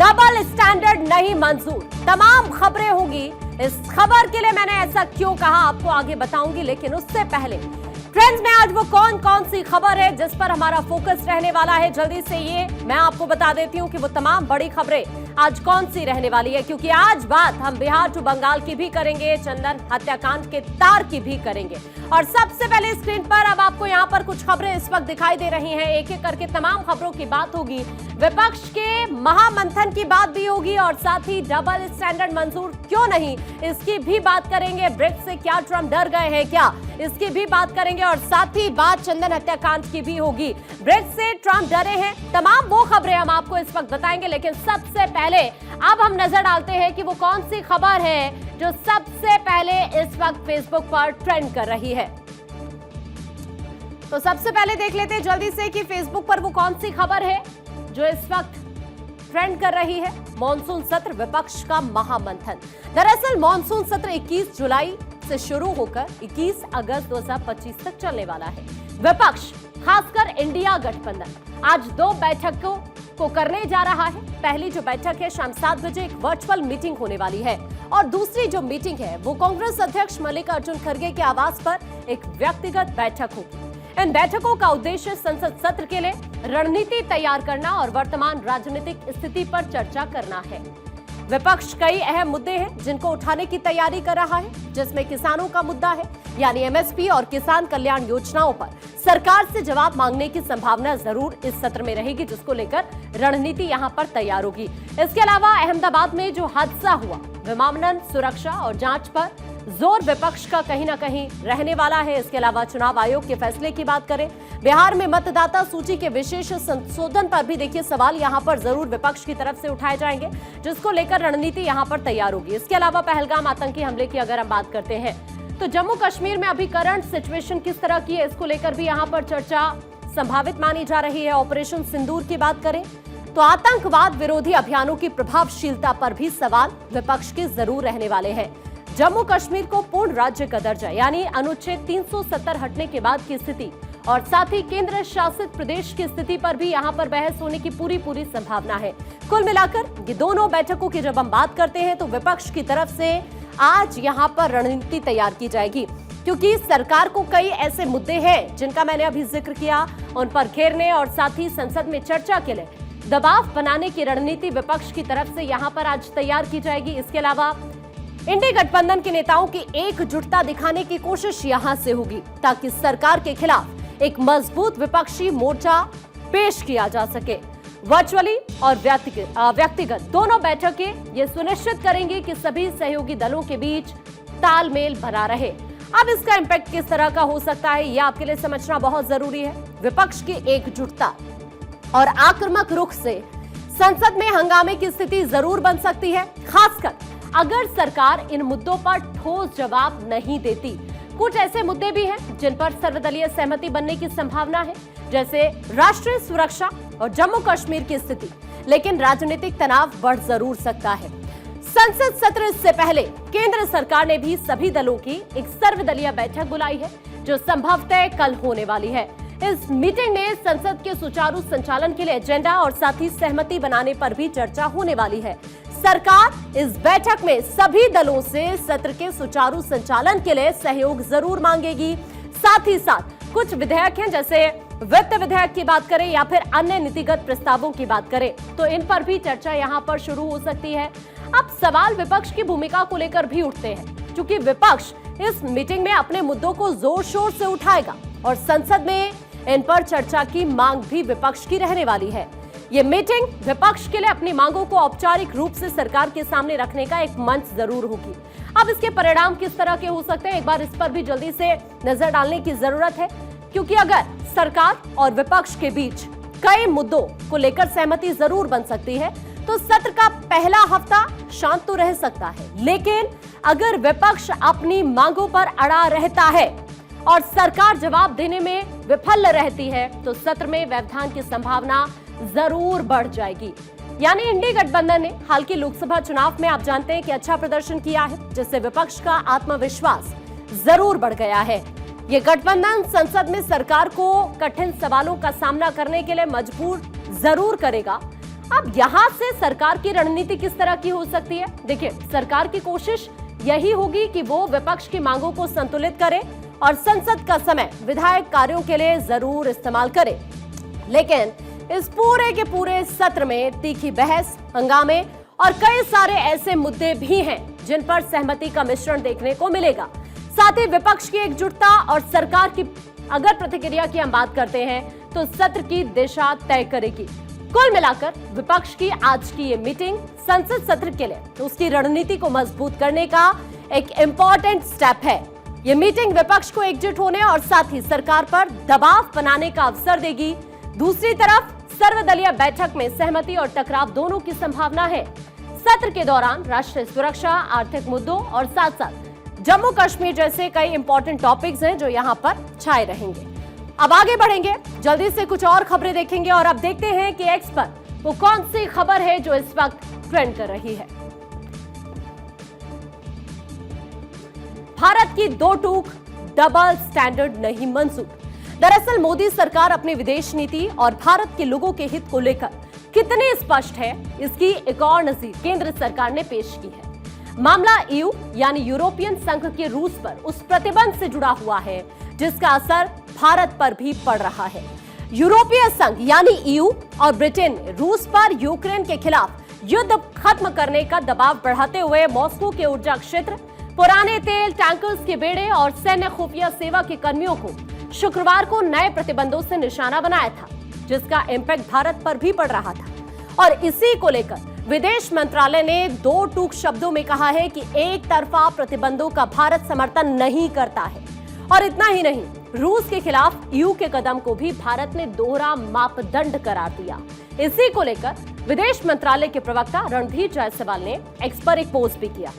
Double standard नहीं मंजूर, तमाम खबरें होंगी। इस खबर के लिए मैंने ऐसा क्यों कहा आपको आगे बताऊंगी, लेकिन उससे पहले ट्रेंड्स में आज वो कौन कौन सी खबर है जिस पर हमारा फोकस रहने वाला है, जल्दी से ये मैं आपको बता देती हूं कि वो तमाम बड़ी खबरें आज कौन सी रहने वाली है। क्योंकि आज बात हम बिहार टू बंगाल की भी करेंगे, चंदन हत्याकांड के तार की भी करेंगे। और सबसे पहले स्क्रीन पर अब आपको यहां पर कुछ खबरें इस वक्त दिखाई दे रही हैं, एक एक करके तमाम खबरों की बात होगी। विपक्ष के महामंथन की बात भी होगी और साथ ही डबल स्टैंडर्ड मंजूर क्यों नहीं, इसकी भी बात करेंगे। ब्रिक्स से क्या ट्रंप डर गए हैं क्या, इसकी भी बात करेंगे। और साथ ही बात चंदन हत्याकांड की भी होगी। ब्रिक्स से ट्रंप डरे हैं, तमाम वो खबरें हम आपको इस वक्त बताएंगे। लेकिन सबसे पहले अब हम नजर डालते हैं कि वो कौन सी खबर है जो सबसे पहले इस वक्त फेसबुक पर ट्रेंड कर रही है। तो सबसे पहले देख लेते हैं जल्दी से कि फेसबुक पर वो कौन सी खबर है जो इस वक्त ट्रेंड कर रही है। मॉनसून सत्र, विपक्ष का महामंथन। दरअसल मॉनसून सत्र 21 जुलाई से शुरू होकर 21 अगस्त 2025 तक चलने वाला है। विपक्ष खासकर इंडिया गठबंधन आज 2 बैठकों को करने जा रहा है। पहली जो बैठक है शाम 7 बजे एक वर्चुअल मीटिंग होने वाली है और दूसरी जो मीटिंग है वो कांग्रेस अध्यक्ष मल्लिकार्जुन खड़गे के आवास पर एक व्यक्तिगत बैठक होगी। इन बैठकों का उद्देश्य संसद सत्र के लिए रणनीति तैयार करना और वर्तमान राजनीतिक स्थिति पर चर्चा करना है। विपक्ष कई अहम मुद्दे हैं जिनको उठाने की तैयारी कर रहा है, जिसमें किसानों का मुद्दा है, यानी एमएसपी और किसान कल्याण योजनाओं पर सरकार से जवाब मांगने की संभावना जरूर इस सत्र में रहेगी, जिसको लेकर रणनीति यहां पर तैयार होगी। इसके अलावा अहमदाबाद में जो हादसा हुआ, विमानन सुरक्षा और जांच पर जोर विपक्ष का कहीं ना कहीं रहने वाला है। इसके अलावा चुनाव आयोग के फैसले की बात करें, बिहार में मतदाता सूची के विशेष संशोधन पर भी देखिए सवाल यहां पर जरूर विपक्ष की तरफ से उठाए जाएंगे, जिसको लेकर रणनीति यहां पर तैयार होगी। इसके अलावा पहलगाम आतंकी हमले की अगर हम बात करते हैं तो जम्मू कश्मीर में अभी करंट सिचुएशन किस तरह की है, इसको लेकर भी यहां पर चर्चा संभावित मानी जा रही है। ऑपरेशन सिंदूर की बात करें तो आतंकवाद विरोधी अभियानों की प्रभावशीलता पर भी सवाल विपक्ष के जरूर रहने वाले हैं। जम्मू कश्मीर को पूर्ण राज्य का दर्जा यानी अनुच्छेद 370 हटने के बाद की स्थिति और साथ ही केंद्र शासित प्रदेश की स्थिति पर भी यहां पर बहस होने की पूरी संभावना है। कुल मिलाकर ये दोनों बैठकों की जब हम बात करते हैं तो विपक्ष की तरफ से आज यहां पर रणनीति तैयार की जाएगी, क्योंकि सरकार को कई ऐसे मुद्दे हैं जिनका मैंने अभी जिक्र किया, उन पर घेरने और साथ ही संसद में चर्चा के लिए दबाव बनाने की रणनीति विपक्ष की तरफ से यहां पर आज तैयार की जाएगी। इसके अलावा इंडी गठबंधन के नेताओं की एकजुटता दिखाने की कोशिश यहां से होगी ताकि सरकार के खिलाफ एक मजबूत विपक्षी मोर्चा पेश किया जा सके। वर्चुअली और व्यक्तिगत दोनों बैठकें ये सुनिश्चित करेंगी कि सभी सहयोगी दलों के बीच तालमेल बना रहे। अब इसका इंपैक्ट किस तरह का हो सकता है ये आपके लिए समझना बहुत जरूरी है। विपक्ष की एकजुटता और आक्रामक रुख से संसद में हंगामे की स्थिति जरूर बन सकती है, खासकर अगर सरकार इन मुद्दों पर ठोस जवाब नहीं देती। कुछ ऐसे मुद्दे भी हैं जिन पर सर्वदलीय सहमति बनने की संभावना है, जैसे राष्ट्रीय सुरक्षा और जम्मू कश्मीर की स्थिति, लेकिन राजनीतिक तनाव बढ़ जरूर सकता है। संसद सत्र से पहले केंद्र सरकार ने भी सभी दलों की एक सर्वदलीय बैठक बुलाई है, जो संभवतः कल होने वाली है। इस मीटिंग में संसद के सुचारू संचालन के लिए एजेंडा और साथ ही सहमति बनाने पर भी चर्चा होने वाली है। सरकार इस बैठक में सभी दलों से सत्र के सुचारू संचालन के लिए सहयोग जरूर मांगेगी। साथ ही साथ कुछ विधेयक हैं, जैसे वित्त विधेयक की बात करें या फिर अन्य नीतिगत प्रस्तावों की बात करें तो इन पर भी चर्चा यहां पर शुरू हो सकती है। अब सवाल विपक्ष की भूमिका को लेकर भी उठते हैं, क्योंकि विपक्ष इस मीटिंग में अपने मुद्दों को जोर शोर से उठाएगा और संसद में इन पर चर्चा की मांग भी विपक्ष की रहने वाली है। ये मीटिंग विपक्ष के लिए अपनी मांगों को औपचारिक रूप से सरकार के सामने रखने का एक मंच जरूर होगी। अब इसके परिणाम किस तरह के हो सकते हैं, एक बार इस पर भी जल्दी से नजर डालने की जरूरत है, क्योंकि अगर सरकार और विपक्ष के बीच कई मुद्दों को लेकर सहमति जरूर बन सकती है तो सत्र का पहला हफ्ता शांत तो रह सकता है, लेकिन अगर विपक्ष अपनी मांगों पर अड़ा रहता है और सरकार जवाब देने में विफल रहती है तो सत्र में व्यवधान की संभावना जरूर बढ़ जाएगी। यानी इंडी गठबंधन ने हाल के लोकसभा चुनाव में आप जानते हैं कि अच्छा प्रदर्शन किया है, जिससे विपक्ष का आत्मविश्वास जरूर बढ़ गया है। ये गठबंधन संसद में सरकार को कठिन सवालों का सामना करने के लिए मजबूर जरूर करेगा। अब यहां से सरकार की रणनीति किस तरह की हो सकती है? देखिए, सरकार की कोशिश यही होगी कि वो विपक्ष की मांगों को संतुलित करे और संसद का समय विधायक कार्यों के लिए जरूर इस्तेमाल करे। लेकिन इस पूरे के पूरे सत्र में तीखी बहस, हंगामे और कई सारे ऐसे मुद्दे भी हैं जिन पर सहमति का मिश्रण देखने को मिलेगा। साथ ही विपक्ष की एकजुटता और सरकार की अगर प्रतिक्रिया की हम बात करते हैं तो सत्र की दिशा तय करेगी। कुल मिलाकर विपक्ष की आज की ये मीटिंग संसद सत्र के लिए तो उसकी रणनीति को मजबूत करने का एक इंपॉर्टेंट स्टेप है। ये मीटिंग विपक्ष को एकजुट होने और साथ ही सरकार पर दबाव बनाने का अवसर देगी। दूसरी तरफ सर्वदलीय बैठक में सहमति और टकराव दोनों की संभावना है। सत्र के दौरान राष्ट्रीय सुरक्षा, आर्थिक मुद्दों और साथ साथ जम्मू कश्मीर जैसे कई इंपॉर्टेंट टॉपिक्स हैं जो यहां पर छाए रहेंगे। अब आगे बढ़ेंगे, जल्दी से कुछ और खबरें देखेंगे और अब देखते हैं कि एक्स पर वो कौन सी खबर है जो इस वक्त ट्रेंड कर रही है। भारत की दो टूक, डबल स्टैंडर्ड नहीं मंजूर। दरअसल मोदी सरकार अपनी विदेश नीति और भारत के लोगों के हित को लेकर कितनी स्पष्ट है, इसकी एक और नजीर केंद्र सरकार ने पेश की है। मामला ईयू यानी यूरोपियन संघ के रूस पर उस प्रतिबंध से जुड़ा हुआ है जिसका असर भारत पर भी पड़ रहा है। यूरोपीय संघ यानी ईयू और ब्रिटेन ने रूस पर यूक्रेन के खिलाफ युद्ध खत्म करने का दबाव बढ़ाते हुए मॉस्को के ऊर्जा क्षेत्र, पुराने तेल टैंकर्स के बेड़े और सैन्य खुफिया सेवा के कर्मियों को शुक्रवार को नए प्रतिबंधों से निशाना बनाया था, जिसका इंपैक्ट भारत पर भी पड़ रहा था। और इसी को लेकर विदेश मंत्रालय ने दो टूक शब्दों में कहा है कि एक तरफा प्रतिबंधों का भारत समर्थन नहीं करता है। और इतना ही नहीं, रूस के खिलाफ ईयू के कदम को भी भारत ने दोहरा मापदंड करार दिया। इसी को लेकर विदेश मंत्रालय के प्रवक्ता रणधीर जायसवाल ने एक्स पर एक पोस्ट भी किया,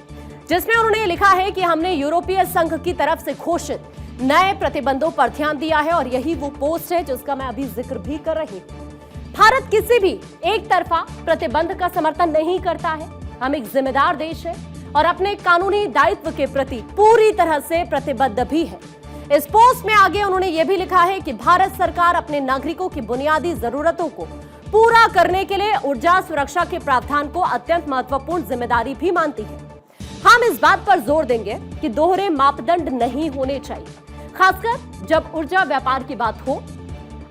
जिसमें उन्होंने लिखा है कि हमने यूरोपीय संघ की तरफ से घोषित नए प्रतिबंधों पर ध्यान दिया है और यही वो पोस्ट है जिसका मैं अभी जिक्र भी कर रही हूं। भारत किसी भी एक तरफा प्रतिबंध का समर्थन नहीं करता है। हम एक जिम्मेदार देश है और अपने कानूनी दायित्व के प्रति पूरी तरह से प्रतिबद्ध भी है। इस पोस्ट में आगे उन्होंने ये भी लिखा है कि भारत सरकार अपने नागरिकों की बुनियादी जरूरतों को पूरा करने के लिए ऊर्जा सुरक्षा के प्रावधान को अत्यंत महत्वपूर्ण जिम्मेदारी भी मानती है। हम इस बात पर जोर देंगे कि दोहरे मापदंड नहीं होने चाहिए, खासकर जब ऊर्जा व्यापार की बात हो।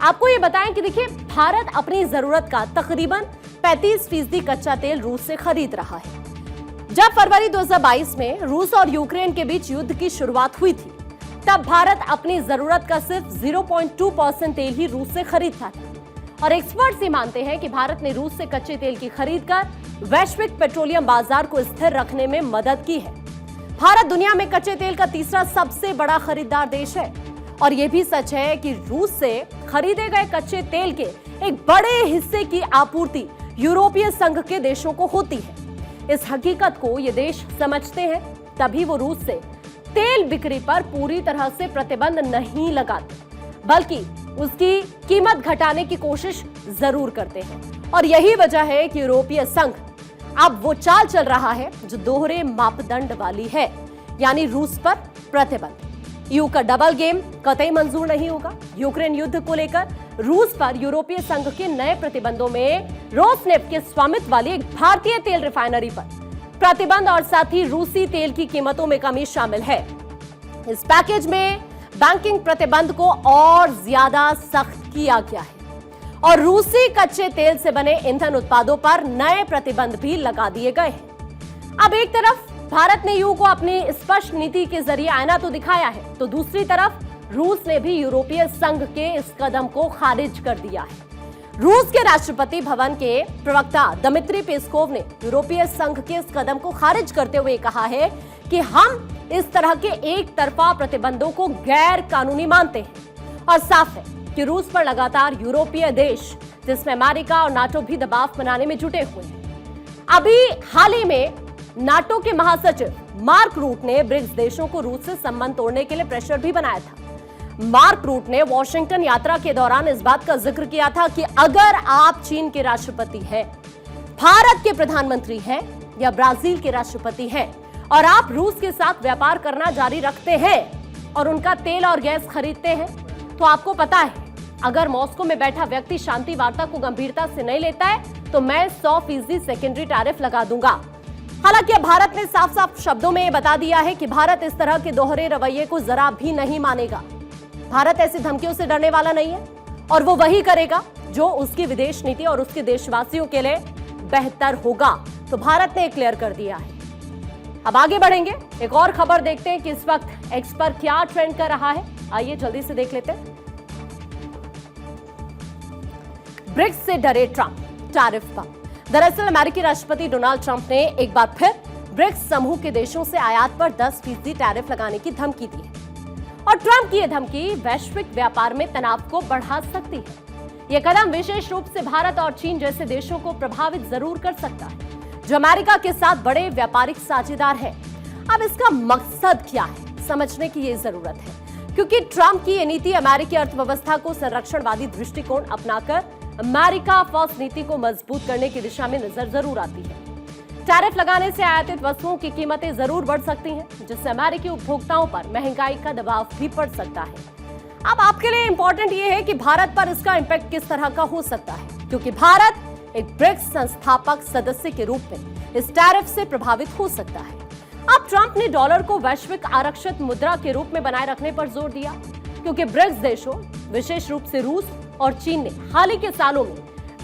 आपको ये बताएं कि देखिए, भारत अपनी जरूरत का तकरीबन 35% कच्चा तेल रूस से खरीद रहा है। जब फरवरी 2022 में रूस और यूक्रेन के बीच युद्ध की शुरुआत हुई थी, तब भारत अपनी जरूरत का सिर्फ 0.2% तेल ही रूस से खरीदता था। और एक्सपर्ट्स ये मानते हैं कि भारत ने रूस से कच्चे तेल की खरीद कर वैश्विक पेट्रोलियम बाजार को स्थिर रखने में मदद की है। भारत दुनिया में कच्चे तेल का तीसरा सबसे बड़ा खरीदार देश है और यह भी सच है कि रूस से खरीदे गए कच्चे तेल के एक बड़े हिस्से की आपूर्ति यूरोपीय संघ के देशों को होती है। इस हकीकत को ये देश समझते हैं, तभी वो रूस से तेल बिक्री पर पूरी तरह से प्रतिबंध नहीं लगाते, बल्कि उसकी कीमत घटाने की कोशिश जरूर करते हैं। और यही वजह है कि यूरोपीय संघ अब वो चाल चल रहा है जो दोहरे मापदंड वाली है, यानी रूस पर प्रतिबंध। ईयू का डबल गेम कतई मंजूर नहीं होगा। यूक्रेन युद्ध को लेकर रूस पर यूरोपीय संघ के नए प्रतिबंधों में रोसनेफ्ट के स्वामित्व वाली एक भारतीय तेल रिफाइनरी पर प्रतिबंध और साथ ही रूसी तेल की कीमतों में कमी शामिल है। इस पैकेज में बैंकिंग प्रतिबंध को और ज्यादा सख्त किया गया है और रूसी कच्चे तेल से बने ईंधन उत्पादों पर नए प्रतिबंध भी लगा दिए गए हैं। अब एक तरफ भारत ने ईयू को अपनी स्पष्ट नीति के जरिए आईना तो दिखाया है, तो दूसरी तरफ रूस ने भी यूरोपीय संघ के इस कदम को खारिज कर दिया है। रूस के राष्ट्रपति भवन के प्रवक्ता दमित्री पेस्कोव ने यूरोपीय संघ के इस कदम को खारिज करते हुए कहा है कि हम इस तरह के एक तरफा प्रतिबंधों को गैर कानूनी मानते हैं और साफ है कि रूस पर लगातार यूरोपीय देश जिसमें अमेरिका और नाटो भी दबाव बनाने में जुटे हुए हैं। अभी हाल ही में नाटो के महासचिव मार्क रूट ने ब्रिक्स देशों को रूस से संबंध तोड़ने के लिए प्रेशर भी बनाया था। मार्क रूट ने वॉशिंगटन यात्रा के दौरान इस बात का जिक्र किया था कि अगर आप चीन के राष्ट्रपति हैं, भारत के प्रधानमंत्री हैं या ब्राजील के राष्ट्रपति हैं और आप रूस के साथ व्यापार करना जारी रखते हैं और उनका तेल और गैस खरीदते हैं, तो आपको पता है अगर मॉस्को में बैठा व्यक्ति शांति वार्ता को गंभीरता से नहीं लेता है तो मैं 100% सेकेंडरी टैरिफ लगा दूंगा। हालांकि अब भारत ने साफ साफ शब्दों में यह बता दिया है कि भारत इस तरह के दोहरे रवैये को जरा भी नहीं मानेगा। भारत ऐसी धमकियों से डरने वाला नहीं है और वो वही करेगा जो उसकी विदेश नीति और उसके देशवासियों के लिए बेहतर होगा। तो भारत ने क्लियर कर दिया है। अब आगे बढ़ेंगे, एक और खबर देखते हैं कि इस वक्त एक्स पर क्या ट्रेंड कर रहा है। आइए जल्दी से देख लेते हैं। ब्रिक्स से डरे ट्रंप, टैरिफ पर। दरअसल अमेरिकी राष्ट्रपति डोनाल्ड ट्रंप ने एक बार फिर ब्रिक्स समूह के देशों से आयात पर 10% टैरिफ लगाने की धमकी दी है और ट्रंप की यह धमकी वैश्विक व्यापार में तनाव को बढ़ा सकती है। यह कदम विशेष रूप से भारत और चीन जैसे देशों को प्रभावित जरूर कर सकता है, जो अमेरिका के साथ बड़े व्यापारिक साझेदार हैं। अब इसका मकसद क्या है, समझने की ये जरूरत है, क्योंकि ट्रंप की ये नीति अमेरिकी अर्थव्यवस्था को संरक्षणवादी दृष्टिकोण अपनाकर अमेरिका फर्स्ट नीति को मजबूत करने की दिशा में नजर जरूर आती है। टैरिफ लगाने से आयातित वस्तुओं की कीमतें जरूर बढ़ सकती हैं, जिससे अमेरिकी उपभोक्ताओं पर महंगाई का दबाव भी पड़ सकता है। अब आपके लिए इंपॉर्टेंट ये है कि भारत पर इसका इंपैक्ट किस तरह का हो सकता है, क्योंकि भारत एक ब्रिक्स संस्थापक सदस्य के रूप में इस टैरिफ से प्रभावित हो सकता है। अब ट्रंप ने डॉलर को वैश्विक आरक्षित मुद्रा के रूप में बनाए रखने पर जोर दिया, क्योंकि ब्रिक्स देशों, विशेष रूप से रूस और चीन ने हाल ही के सालों में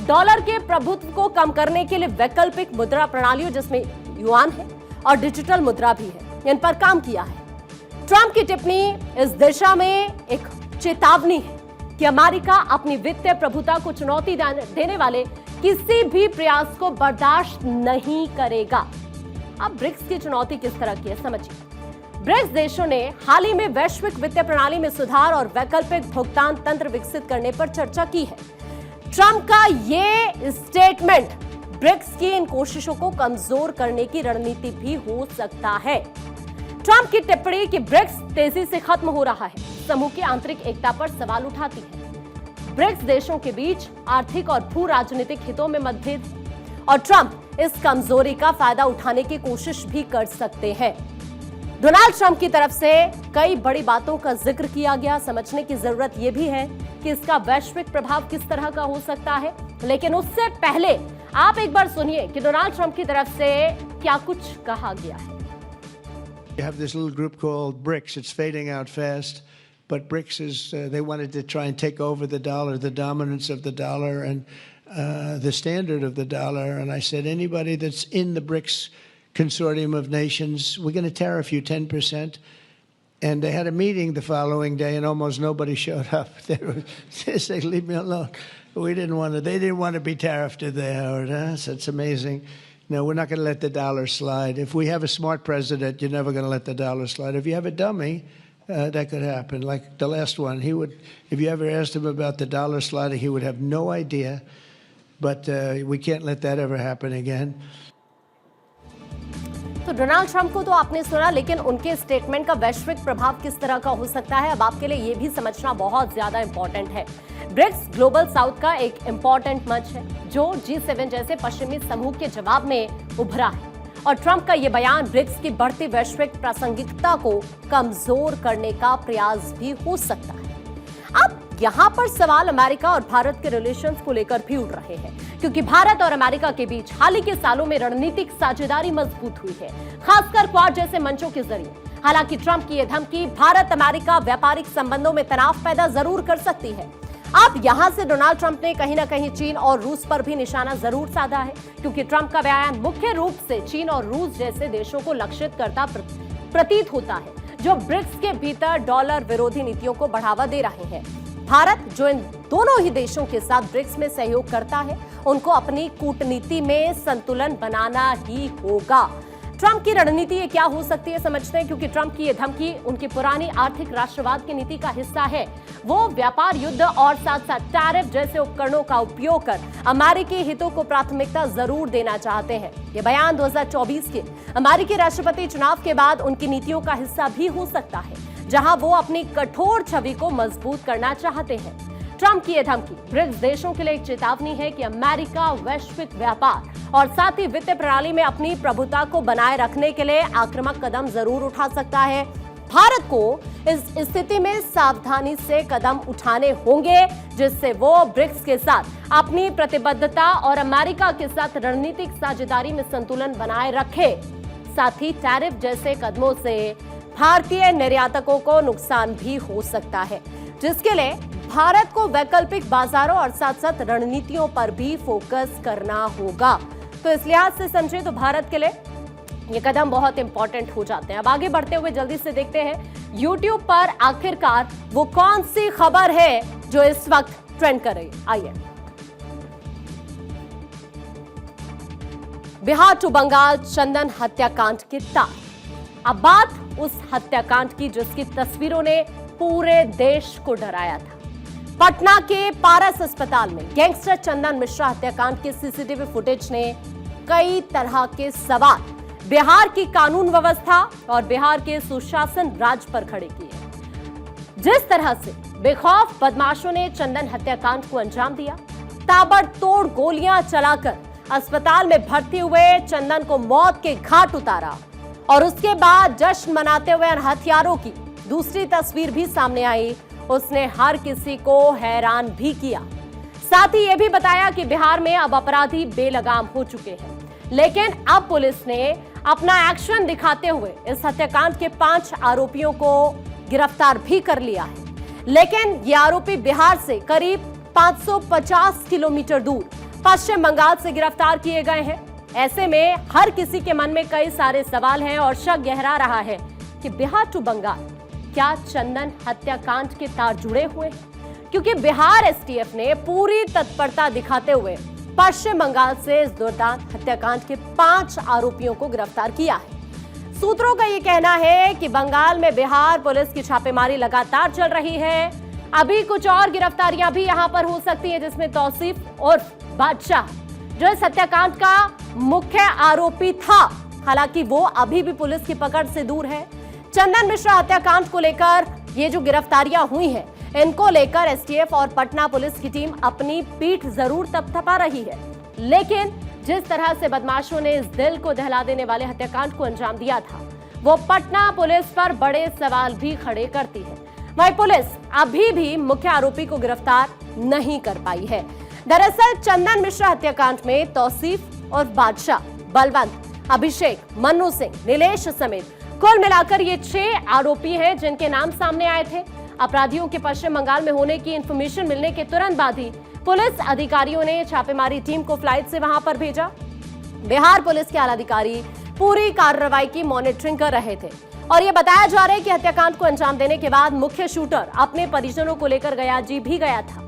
डॉलर के प्रभुत्व को कम करने के लिए वैकल्पिक मुद्रा प्रणालियों, जिसमें युआन है और डिजिटल मुद्रा भी है, इन पर काम किया है। ट्रंप की टिप्पणी इस दिशा में एक चेतावनी है कि अमेरिका अपनी वित्तीय प्रभुता को चुनौती देने वाले किसी भी प्रयास को बर्दाश्त नहीं करेगा। अब ब्रिक्स की चुनौती किस तरह की है, समझिए। ब्रिक्स देशों ने हाल ही में वैश्विक वित्तीय प्रणाली में सुधार और वैकल्पिक भुगतान तंत्र विकसित करने पर चर्चा की है। ट्रंप का ये स्टेटमेंट ब्रिक्स की इन कोशिशों को कमजोर करने की रणनीति भी हो सकता है। ट्रंप की टिप्पणी कि ब्रिक्स तेजी से खत्म हो रहा है, समूह की आंतरिक एकता पर सवाल उठाती है। ब्रिक्स देशों के बीच आर्थिक और भू राजनीतिक हितों में मतभेद है और ट्रंप इस कमजोरी का फायदा उठाने की कोशिश भी कर सकते हैं। डोनाल्ड ट्रंप की तरफ से कई बड़ी बातों का जिक्र किया गया। समझने की जरूरत यह भी है कि इसका वैश्विक प्रभाव किस तरह का हो सकता है, लेकिन उससे पहले आप एक बार सुनिए कि डोनाल्ड ट्रंप की तरफ से क्या कुछ कहा गया है। You have this little group called BRICS. It's fading out fast, but BRICS is, they wanted to try and take over the dollar, the dominance of the dollar and the standard of the dollar. And I said, anybody that's in the BRICS consortium of nations, we're going to tariff you 10%. And they had a meeting the following day and almost nobody showed up. They said, leave me alone. They didn't want to be tariffed, did they, Howard? Huh? So it's amazing. No, we're not going to let the dollar slide. If we have a smart president, you're never going to let the dollar slide. If you have a dummy, that could happen. Like the last one, he would, if you ever asked him about the dollar sliding, he would have no idea. But we can't let that ever happen again. तो Donald Trump को तो आपने सुना, लेकिन उनके statement का वैश्विक प्रभाव किस तरह का हो सकता है, अब आपके लिए यह भी समझना बहुत ज्यादा इंपॉर्टेंट है। ब्रिक्स ग्लोबल साउथ का एक इंपॉर्टेंट मंच है, जो G7 जैसे पश्चिमी समूह के जवाब में उभरा है और ट्रंप का यह बयान ब्रिक्स की बढ़ती वैश्विक प्रासंगिकता को कमजोर करने का प्रयास भी हो सकता है। अब यहां पर सवाल अमेरिका और भारत के रिलेशंस को लेकर भी उठ रहे हैं, क्योंकि भारत और अमेरिका के बीच हाल ही के सालों में रणनीतिक साझेदारी मजबूत हुई है, खासकर क्वाड जैसे मंचों के जरिए। हालांकि ट्रंप की यह धमकी भारत अमेरिका व्यापारिक संबंधों में तनाव पैदा जरूर कर सकती है। अब यहां से डोनाल्ड ट्रंप ने कहीं ना कहीं चीन और रूस पर भी निशाना जरूर साधा है, क्योंकि ट्रंप का बयान मुख्य रूप से चीन और रूस जैसे देशों को लक्षित करता प्रतीत होता है, जो ब्रिक्स के भीतर डॉलर विरोधी नीतियों को बढ़ावा दे रहे हैं। भारत, जो इन दोनों ही देशों के साथ ब्रिक्स में सहयोग करता है, उनको अपनी कूटनीति में संतुलन बनाना ही होगा। ट्रंप की रणनीति ये क्या हो सकती है, समझते हैं, क्योंकि ट्रंप की ये धमकी उनकी पुरानी आर्थिक राष्ट्रवाद की नीति का हिस्सा है। वो व्यापार युद्ध और साथ साथ टैरिफ जैसे उपकरणों का उपयोग कर अमेरिकी हितों को प्राथमिकता जरूर देना चाहते हैं। ये बयान 2024 के अमेरिकी राष्ट्रपति चुनाव के बाद उनकी नीतियों का हिस्सा भी हो सकता है, जहां वो अपनी कठोर छवि को मजबूत करना चाहते हैं। ट्रंप की यह धमकी ब्रिक्स देशों के लिए एक चेतावनी है कि अमेरिका वैश्विक व्यापार और साथ ही वित्तीय प्रणाली में अपनी प्रभुता को बनाए रखने के लिए आक्रामक कदम जरूर उठा सकता है। भारत को इस स्थिति में सावधानी से कदम उठाने होंगे, जिससे वो ब्रिक्स के साथ अपनी प्रतिबद्धता और अमेरिका के साथ रणनीतिक साझेदारी में संतुलन बनाए रखे। साथ ही टैरिफ जैसे कदमों से भारतीय निर्यातकों को नुकसान भी हो सकता है, जिसके लिए भारत को वैकल्पिक बाजारों और साथ साथ रणनीतियों पर भी फोकस करना होगा। तो इस लिहाज से समझे तो भारत के लिए ये कदम बहुत इंपॉर्टेंट हो जाते हैं। अब आगे बढ़ते हुए जल्दी से देखते हैं YouTube पर आखिरकार वो कौन सी खबर है जो इस वक्त ट्रेंड कर रही है। आइए, बिहार टू बंगाल चंदन हत्याकांड की तार। अब बात उस हत्याकांड की जिसकी तस्वीरों ने पूरे देश को डराया था। पटना के पारस अस्पताल में गैंगस्टर चंदन मिश्रा हत्याकांड के सीसीटीवी फुटेज ने कई तरह के सवाल बिहार की कानून व्यवस्था और बिहार के सुशासन राज पर खड़े किए। जिस तरह से बेखौफ बदमाशों ने चंदन हत्याकांड को अंजाम दिया, ताबड़तोड़ गोलियां चलाकर अस्पताल में भर्ती हुए चंदन को मौत के घाट उतारा और उसके बाद जश्न मनाते हुए हथियारों की दूसरी तस्वीर भी सामने आई। उसने हर किसी को हैरान भी किया। साथ ही यह भी बताया कि बिहार में अब अपराधी बेलगाम हो चुके हैं, लेकिन अब पुलिस ने अपना एक्शन दिखाते हुए इस हत्याकांड के 5 आरोपियों को गिरफ्तार भी कर लिया है। लेकिन ये आरोपी बिहार से करीब 550 किलोमीटर दूर पश्चिम बंगाल से गिरफ्तार किए गए हैं। ऐसे में हर किसी के मन में कई सारे सवाल हैं और शक गहरा रहा है कि बिहार टू बंगाल क्या चंदन हत्याकांड के तार जुड़े हुए हैं, क्योंकि बिहार एसटीएफ ने पूरी तत्परता दिखाते हुए पश्चिम बंगाल से इस दुर्दांत हत्याकांड के 5 आरोपियों को गिरफ्तार किया है। सूत्रों का यह कहना है कि बंगाल में बिहार पुलिस की छापेमारी लगातार चल रही है। अभी कुछ और गिरफ्तारियां भी यहां पर हो सकती है, जिसमें तौसीफ और बादशाह जो इस हत्याकांड का मुख्य आरोपी था, हालांकि वो अभी भी पुलिस की पकड़ से दूर है। चंदन मिश्रा हत्याकांड को लेकर ये जो गिरफ्तारियां हुई हैं, इनको लेकर एसटीएफ और पटना पुलिस की टीम अपनी पीठ जरूर थपथपा रही है, लेकिन जिस तरह से बदमाशों ने इस दिल को दहला देने वाले हत्याकांड को अंजाम दिया था, वो पटना पुलिस पर बड़े सवाल भी खड़े करती है। वहीं पुलिस अभी भी मुख्य आरोपी को गिरफ्तार नहीं कर पाई है। दरअसल चंदन मिश्रा हत्याकांड में तौसीफ और बादशाह, बलवंत, अभिषेक, मन्नू सिंह, नीलेश समेत कुल मिलाकर ये 6 आरोपी हैं जिनके नाम सामने आए थे। अपराधियों के पश्चिम बंगाल में होने की इंफॉर्मेशन मिलने के तुरंत बाद ही पुलिस अधिकारियों ने छापेमारी टीम को फ्लाइट से वहां पर भेजा। बिहार पुलिस के आला अधिकारी पूरी कार्रवाई की मॉनिटरिंग कर रहे थे और यह बताया जा रहा है कि हत्याकांड को अंजाम देने के बाद मुख्य शूटर अपने परिजनों को लेकर गयाजी भी गया था।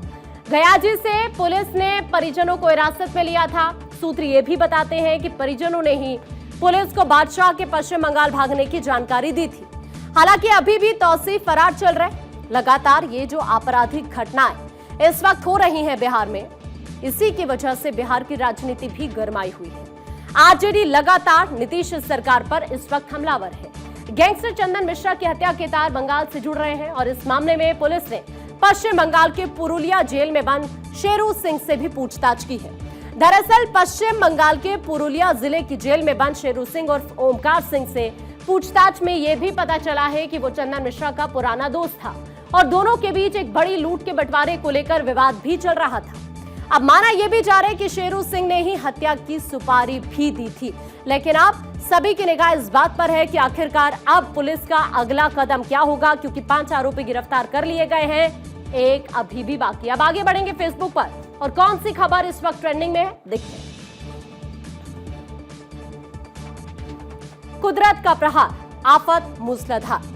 गयाजी से पुलिस ने परिजनों को हिरासत में लिया था। सूत्र ये भी बताते हैं कि परिजनों ने ही पुलिस को बादशाह के पश्चिम बंगाल भागने की जानकारी दी थी। हालांकि अभी भी तौसीफ फरार चल रहे। लगातार ये जो आपराधिक घटनाएं इस वक्त हो रही हैं बिहार में, इसी की वजह से बिहार की राजनीति भी गरमाई हुई है। आरजेडी लगातार नीतीश सरकार पर इस वक्त हमलावर है। गैंगस्टर चंदन मिश्रा की हत्या के तार बंगाल से जुड़ रहे हैं और इस मामले में पुलिस ने पश्चिम बंगाल के पुरुलिया जेल में बंद शेरू सिंह से भी पूछताछ की है। दरअसल पश्चिम बंगाल के पुरुलिया जिले की जेल में बंद शेरू सिंह और ओमकार सिंह से पूछताछ में यह भी पता चला है कि वो चंदन मिश्रा का पुराना दोस्त था और दोनों के बीच एक बड़ी लूट के बंटवारे को लेकर विवाद भी चल रहा था। अब माना यह भी जा रहा है कि शेरू सिंह ने ही हत्या की सुपारी भी दी थी, लेकिन अब सभी की निगाह इस बात पर है कि आखिरकार अब पुलिस का अगला कदम क्या होगा, क्योंकि 5 आरोपी गिरफ्तार कर लिए गए हैं, एक अभी भी बाकी। अब आगे बढ़ेंगे फेसबुक पर और कौन सी खबर इस वक्त ट्रेंडिंग में है, देखते हैं। कुदरत का प्रहार, आफत मूसलाधार।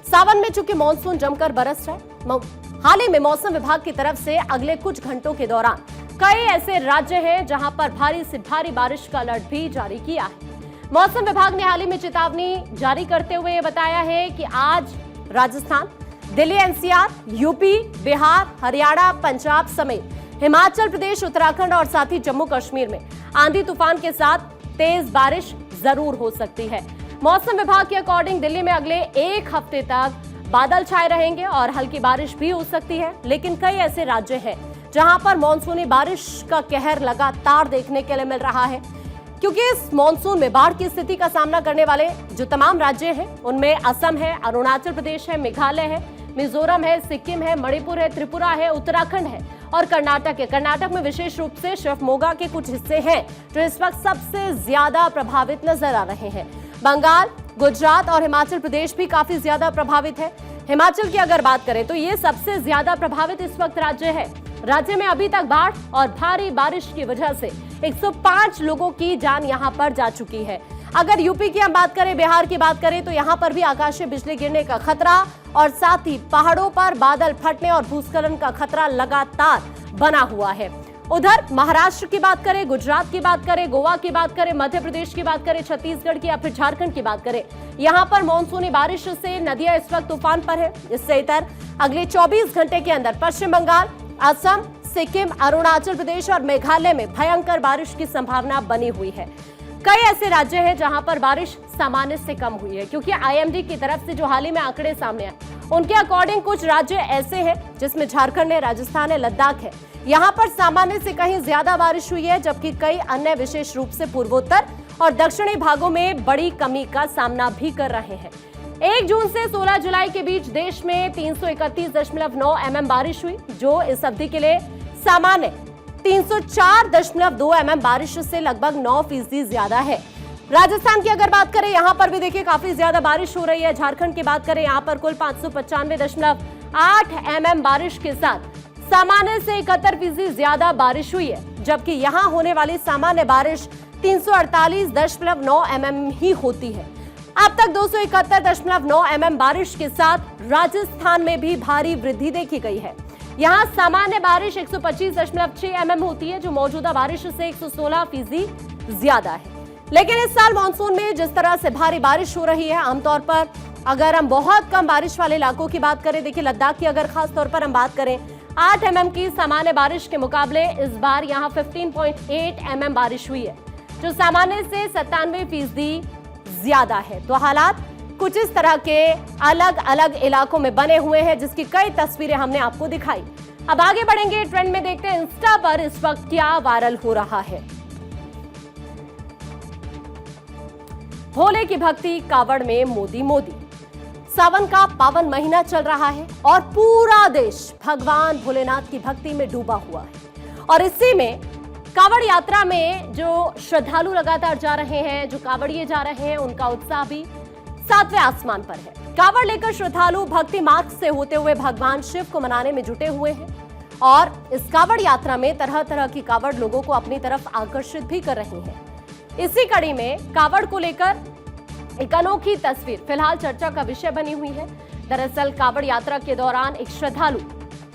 सावन में चूंकि मानसून जमकर बरस रहा है, हाल ही में मौसम विभाग की तरफ से अगले कुछ घंटों के दौरान कई ऐसे राज्य हैं जहां पर भारी से भारी बारिश का अलर्ट भी जारी किया है। मौसम विभाग ने हाल ही में चेतावनी जारी करते हुए बताया है कि आज राजस्थान, दिल्ली एनसीआर, यूपी, बिहार, हरियाणा, पंजाब समेत हिमाचल प्रदेश, उत्तराखंड और साथ ही जम्मू कश्मीर में आंधी तूफान के साथ तेज बारिश जरूर हो सकती है। मौसम विभाग के अकॉर्डिंग दिल्ली में अगले 1 हफ्ते तक बादल छाए रहेंगे और हल्की बारिश भी हो सकती है, लेकिन कई ऐसे राज्य हैं जहां पर मानसूनी बारिश का कहर लगातार देखने के लिए मिल रहा है, क्योंकि इस मॉनसून में बाढ़ की स्थिति का सामना करने वाले जो तमाम राज्य हैं उनमें असम है, अरुणाचल प्रदेश है, मेघालय है, मिजोरम है, सिक्किम है, मणिपुर है, त्रिपुरा है, उत्तराखंड है और कर्नाटक है। कर्नाटक में विशेष रूप से शिवमोगा के कुछ हिस्से हैं जो इस वक्त सबसे ज्यादा प्रभावित नजर आ रहे हैं। बंगाल, गुजरात और हिमाचल प्रदेश भी काफी ज्यादा प्रभावित है। हिमाचल की अगर बात करें तो ये सबसे ज्यादा प्रभावित इस वक्त राज्य है। राज्य में अभी तक बाढ़ और भारी बारिश की वजह से 105 लोगों की जान यहां पर जा चुकी है। अगर यूपी की हम बात करें, बिहार की बात करें तो यहां पर भी आकाशीय बिजली गिरने का खतरा और साथ ही पहाड़ों पर बादल फटने और भूस्खलन का खतरा लगातार बना हुआ है। उधर महाराष्ट्र की बात करें, गुजरात की बात करें, गोवा की बात करें, मध्य प्रदेश की बात करें, छत्तीसगढ़ की या फिर झारखंड की बात करें, यहां पर मानसूनी बारिश से नदियां इस वक्त तूफान पर है। इससे इतर अगले 24 घंटे के अंदर पश्चिम बंगाल, असम, सिक्किम, अरुणाचल प्रदेश और मेघालय में भयंकर बारिश की संभावना बनी हुई है। कई ऐसे राज्य हैं जहां पर बारिश सामान्य से कम हुई है, क्योंकि आईएमडी की तरफ से जो हाल ही में आंकड़े सामने आए उनके अकॉर्डिंग कुछ राज्य ऐसे हैं जिसमें झारखंड है, राजस्थान है, लद्दाख है, यहां पर सामान्य से कहीं ज्यादा बारिश हुई है, जबकि कई अन्य विशेष रूप से पूर्वोत्तर और दक्षिणी भागों में बड़ी कमी का सामना भी कर रहे हैं। 1 जून से 16 जुलाई के बीच देश में 331.9 mm बारिश हुई, जो इस अवधि के लिए सामान्य 304.2 mm बारिश से लगभग 9% ज्यादा है। राजस्थान की अगर बात करें, यहां पर भी देखिए काफी ज्यादा बारिश हो रही है। झारखंड की बात करें, यहां पर कुल 595.8 mm बारिश के साथ सामान्य से 71% ज्यादा बारिश हुई है, जबकि यहां होने वाली सामान्य बारिश 348.9 mm ही होती है। अब तक 271.9 mm बारिश के साथ राजस्थान में भी भारी वृद्धि देखी गई है। यहां सामान्य बारिश 125.6 mm होती है, जो मौजूदा बारिश से 116% ज्यादा है। लेकिन इस साल मानसून में जिस तरह से भारी बारिश हो रही है, आमतौर पर अगर हम बहुत कम बारिश वाले इलाकों की बात करें, देखिए लद्दाख की अगर खास तौर पर हम बात करें, 8 mm की सामान्य बारिश के मुकाबले इस बार यहां 15.8 mm बारिश हुई है, जो सामान्य से 97% ज्यादा है। तो हालात कुछ इस तरह के अलग अलग इलाकों में बने हुए हैं, जिसकी कई तस्वीरें हमने आपको दिखाई। अब आगे बढ़ेंगे, ट्रेंड में देखते हैं इंस्टा पर इस वक्त क्या वायरल हो रहा है। भोले की भक्ति, कावड़ में मोदी मोदी। सावन का पावन महीना चल रहा है और पूरा देश भगवान भोलेनाथ की भक्ति में डूबा हुआ है। और इसी में कावड़ यात्रा में जो श्रद्धालु लगातार जा रहे हैं, जो कावड़िए जा रहे हैं, उनका उत्साह भी 7वें आसमान पर है। कावड़ लेकर श्रद्धालु भक्ति मार्ग से होते हुए भगवान शिव को मनाने में जुटे हुए हैं और इस कावड़ यात्रा में तरह तरह की कावड़ लोगों को अपनी तरफ आकर्षित भी कर रही हैं। इसी कड़ी में कावड़ को लेकर एक अनोखी तस्वीर फिलहाल चर्चा का विषय बनी हुई है। दरअसल कावड़ यात्रा के दौरान एक श्रद्धालु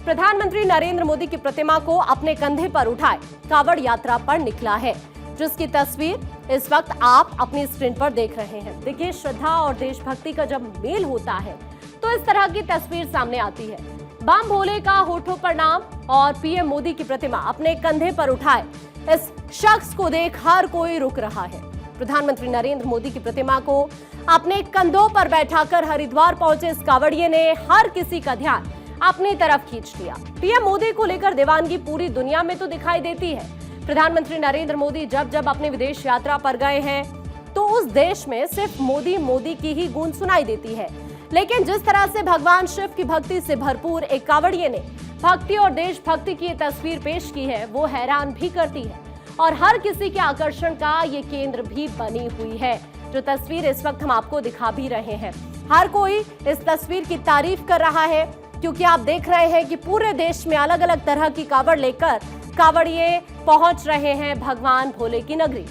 प्रधानमंत्री नरेंद्र मोदी की प्रतिमा को अपने कंधे पर उठाए कावड़ यात्रा पर निकला है, जिसकी तस्वीर इस वक्त आप अपनी स्क्रीन पर देख रहे हैं। देखिए, श्रद्धा और देशभक्ति का जब मेल होता है तो इस तरह की तस्वीर सामने आती है। बम भोले का होठों पर नाम और पीएम मोदी की प्रतिमा अपने कंधे पर उठाए इस शख्स को देख हर कोई रुक रहा है। प्रधानमंत्री नरेंद्र मोदी की प्रतिमा को अपने कंधों पर बैठाकर हरिद्वार पहुंचे इस कावड़िए ने हर किसी का ध्यान अपनी तरफ खींच लिया। पीएम मोदी को लेकर दीवानगी पूरी दुनिया में तो दिखाई देती है। प्रधानमंत्री नरेंद्र मोदी जब जब अपने विदेश यात्रा पर गए हैं तो उस देश में सिर्फ मोदी मोदी की ही गूंज सुनाई देती है। लेकिन जिस तरह से भगवान शिव की भक्ति से भरपूर एक कावड़िए ने भक्ति और देशभक्ति की तस्वीर पेश की है, वो हैरान भी करती है और हर किसी के आकर्षण का ये केंद्र भी बनी हुई है। जो तस्वीर इस वक्त हम आपको दिखा भी रहे हैं, हर कोई इस तस्वीर की तारीफ कर रहा है, क्योंकि आप देख रहे हैं कि पूरे देश में अलग अलग तरह की कावड़ लेकर कावड़िए पहुंच रहे हैं भगवान भोले की नगरी।